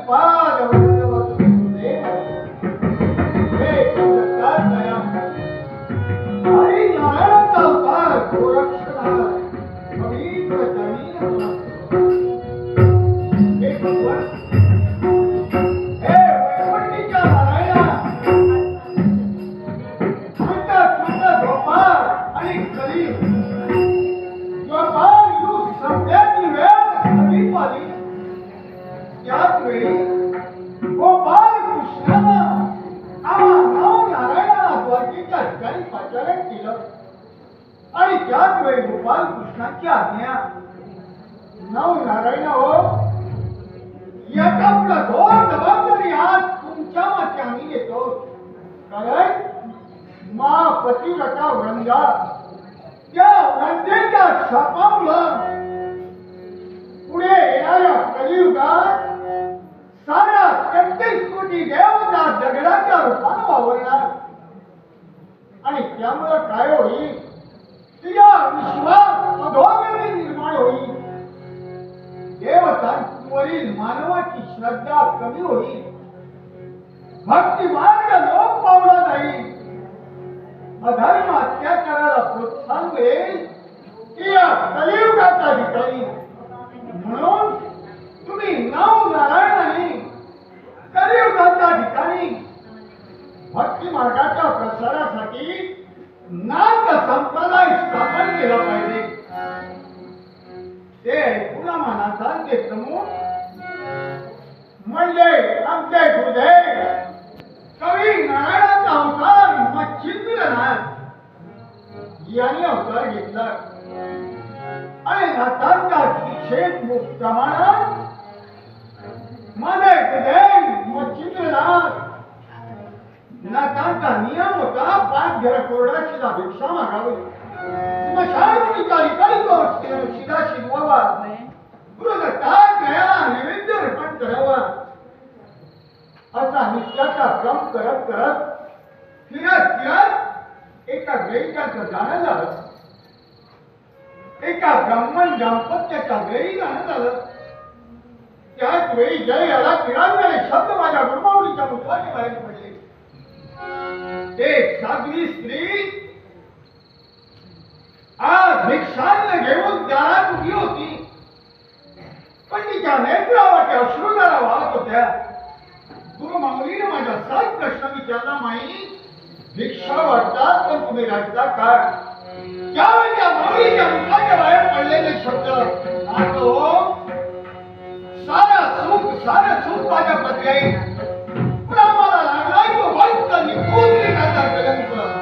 पाद वसुदे हे जगतात दया हरी नारायणचा अवतार गोरक्षनाथ पवित्र जमीन हे भगवान हे वैकुंठीच्या नारायणा तुझा गोपाळ आणि कली गोपाळ युग संध्याची वेळ समीप आली त्याच वेळी गोपाळ कृष्णाला आम्हा नाव नारायणाला द्वारकेच्या ठिकाणी पाचारण केलं आणि त्याच वेळी गोपाळ कृष्णाची आज्ञा नाव नारायण हो याचा पुढे दोन जबाबदारी आज तुमच्या माथे आम्ही घेतो कारण मा पतिव्रता वृंदा त्या वृंदेच्या शापामुळं पुढे येणाऱ्या कलियुगात सारा 33 कोटी देवता दगडाच्या रूपानं वावरणार आणि त्यामुळे काय होईल तुझ्या विश्वात अधोगती निर्माण होईल देवतांवरील मानवाची श्रद्धा कमी होईल भक्ती मार्ग लोप पावला जाईल अधर्म अत्याचाराला प्रोत्साहन मिळेल की या कलियुगाच्या ठिकाणी म्हणून तुम्ही नाव नारायणाने कलियुगाच्या ठिकाणी भक्ती मार्गाच्या प्रसारासाठी नाथ संप्रदाय स्थापन केला पाहिजे ते ऐकून मानाचे प्रमुख म्हणजे आमचे गुरुदेव कवी नारायणाचा अवतार मच्छिंद्रनाथ यांनी अवतार घेतला आणि नाथांच्या दीक्षेत प्रमाणात माझे गुरुदेव मच्छिंद्रनाथ नाथांचा नियम होता 5 घरा कोरडाशीला भिक्षा मागावी स्मशानभूमीच्या ठिकाणी शिदा शिजवावा गुरुदत्तात गयाला नैवेद्य अर्पण करावा असा नित्याचा क्रम करत करत फिरत एका वेळी त्यांचं जाणं झालं एका ब्राह्मण दाम्पत्याच्या वेळी जाणं झालं त्याच वेळी जय याला पिरांजले शब्द माझ्या गुरुमाऊलीच्या मुखाने बाहेर पडले एक साध्वी स्त्री आज भिक्षान्न घेऊन दारात उभी होती पण तिच्या नेत्रावर अश्रुधारा वाहत होत्या गुरुमाऊलीने माझा 7 प्रश्न विचारला माई भिक्षा वाटतात पण तुम्ही राजता का त्यावेळी त्या माऊलीच्या मुखाच्या बाहेर पडलेले शब्द सारं सुख माझ्या पत्नी